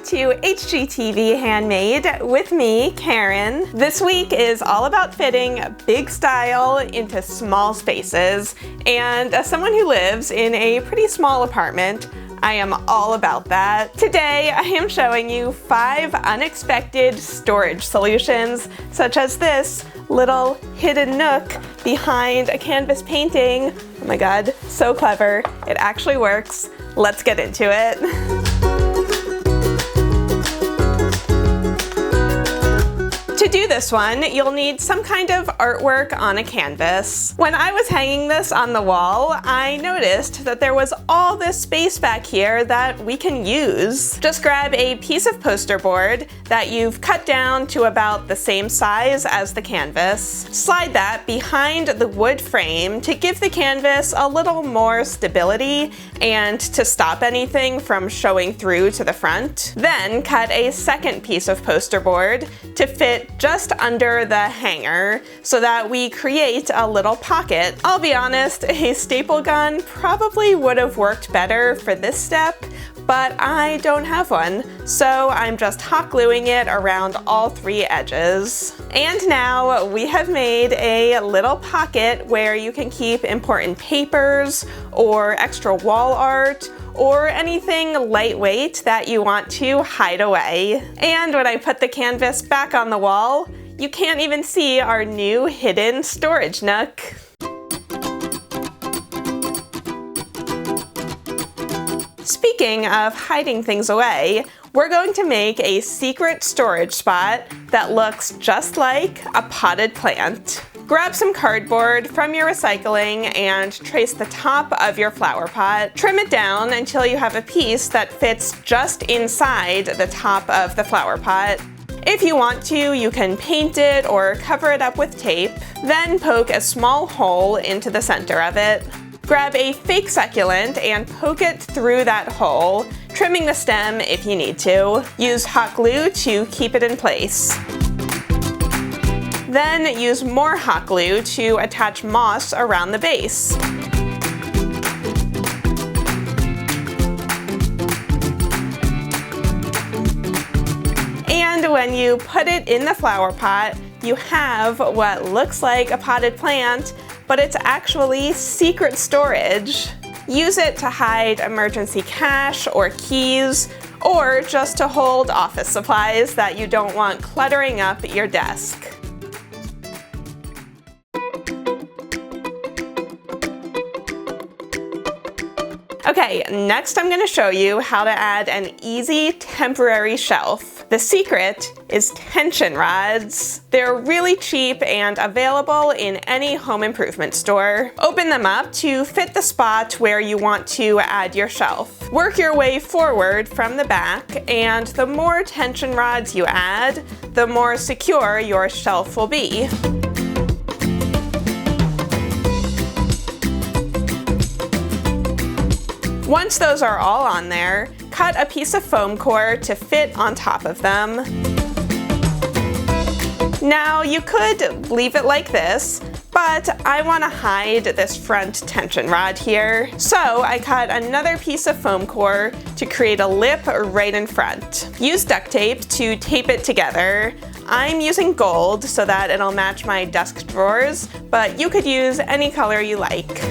to HGTV Handmade with me, Karen. This week is all about fitting big style into small spaces, and as someone who lives in a pretty small apartment, I am all about that. Today, I am showing you 5 unexpected storage solutions, such as this little hidden nook behind a canvas painting. Oh my god, so clever. It actually works. Let's get into it. To do this one, you'll need some kind of artwork on a canvas. When I was hanging this on the wall, I noticed that there was all this space back here that we can use. Just grab a piece of poster board that you've cut down to about the same size as the canvas. Slide that behind the wood frame to give the canvas a little more stability and to stop anything from showing through to the front. Then cut a second piece of poster board to fit just under the hanger so that we create a little pocket. I'll be honest, a staple gun probably would have worked better for this step, but I don't have one, so I'm just hot gluing it around all 3 edges. And now we have made a little pocket where you can keep important papers or extra wall art or anything lightweight that you want to hide away. And when I put the canvas back on the wall, you can't even see our new hidden storage nook. Speaking of hiding things away, we're going to make a secret storage spot that looks just like a potted plant. Grab some cardboard from your recycling and trace the top of your flower pot. Trim it down until you have a piece that fits just inside the top of the flower pot. If you want to, you can paint it or cover it up with tape, then poke a small hole into the center of it. Grab a fake succulent and poke it through that hole, trimming the stem if you need to. Use hot glue to keep it in place. Then use more hot glue to attach moss around the base. And when you put it in the flower pot, you have what looks like a potted plant, but it's actually secret storage. Use it to hide emergency cash or keys, or just to hold office supplies that you don't want cluttering up your desk. Okay, next I'm going to show you how to add an easy temporary shelf. The secret is tension rods. They're really cheap and available in any home improvement store. Open them up to fit the spot where you want to add your shelf. Work your way forward from the back, and the more tension rods you add, the more secure your shelf will be. Once those are all on there, cut a piece of foam core to fit on top of them. Now you could leave it like this, but I want to hide this front tension rod here. So I cut another piece of foam core to create a lip right in front. Use duct tape to tape it together. I'm using gold so that it'll match my desk drawers, but you could use any color you like.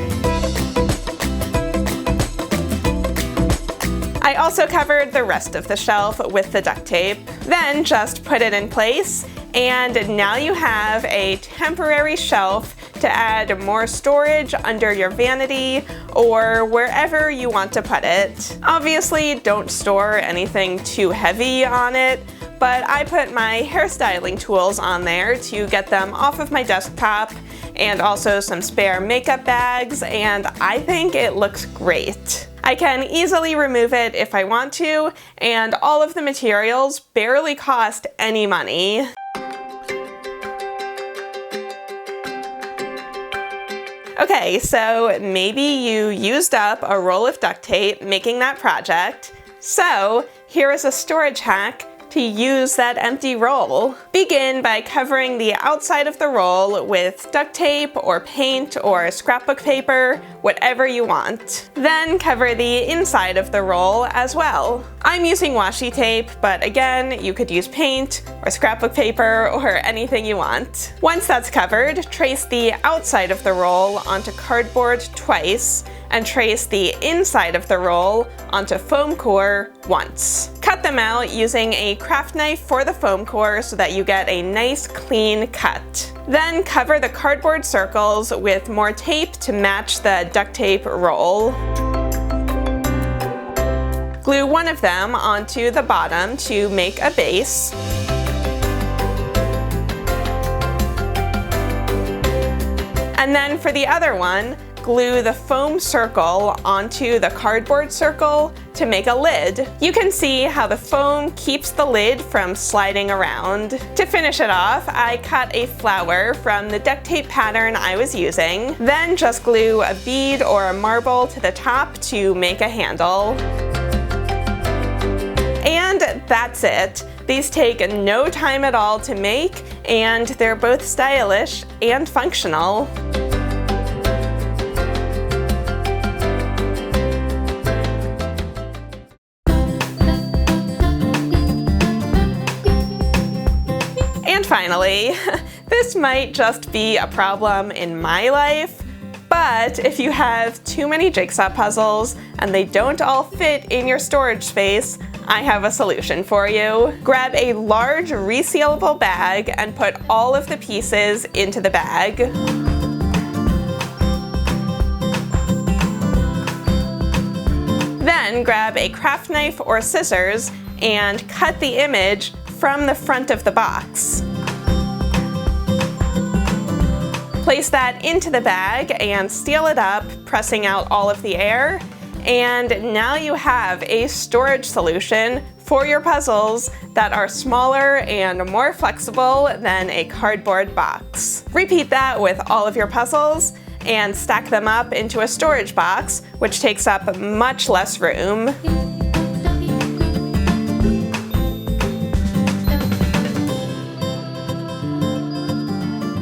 I also covered the rest of the shelf with the duct tape. Then just put it in place, and now you have a temporary shelf to add more storage under your vanity or wherever you want to put it. Obviously, don't store anything too heavy on it, but I put my hairstyling tools on there to get them off of my desktop, and also some spare makeup bags, and I think it looks great. I can easily remove it if I want to, and all of the materials barely cost any money. Okay, so maybe you used up a roll of duct tape making that project. So here is a storage hack to use that empty roll. Begin by covering the outside of the roll with duct tape or paint or scrapbook paper, whatever you want. Then cover the inside of the roll as well. I'm using washi tape, but again, you could use paint or scrapbook paper or anything you want. Once that's covered, trace the outside of the roll onto cardboard twice, and trace the inside of the roll onto foam core once. Cut them out using a craft knife for the foam core so that you get a nice clean cut. Then cover the cardboard circles with more tape to match the duct tape roll. Glue one of them onto the bottom to make a base. And then for the other one, glue the foam circle onto the cardboard circle to make a lid. You can see how the foam keeps the lid from sliding around. To finish it off, I cut a flower from the duct tape pattern I was using. Then just glue a bead or a marble to the top to make a handle. And that's it. These take no time at all to make, and they're both stylish and functional. And finally, this might just be a problem in my life, but if you have too many jigsaw puzzles and they don't all fit in your storage space, I have a solution for you. Grab a large resealable bag and put all of the pieces into the bag. Then grab a craft knife or scissors and cut the image from the front of the box. Place that into the bag and seal it up, pressing out all of the air. And now you have a storage solution for your puzzles that are smaller and more flexible than a cardboard box. Repeat that with all of your puzzles and stack them up into a storage box, which takes up much less room.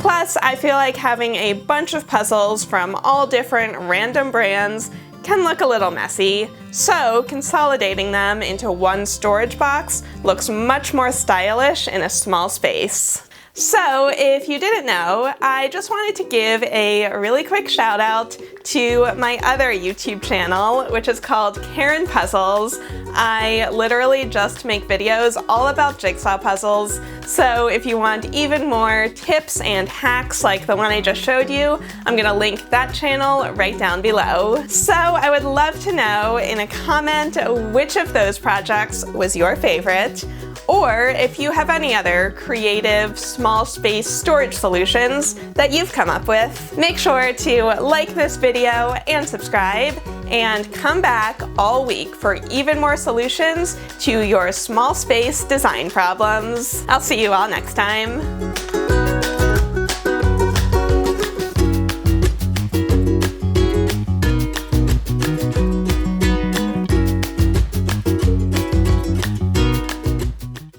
Plus, I feel like having a bunch of puzzles from all different random brands can look a little messy, so consolidating them into one storage box looks much more stylish in a small space. So if you didn't know, I just wanted to give a really quick shout out to my other YouTube channel, which is called Karen Puzzles. I literally just make videos all about jigsaw puzzles, so if you want even more tips and hacks like the one I just showed you, I'm gonna link that channel right down below. So I would love to know in a comment which of those projects was your favorite, or if you have any other creative small space storage solutions that you've come up with. Make sure to like this video and subscribe, and come back all week for even more solutions to your small space design problems. I'll see you all next time.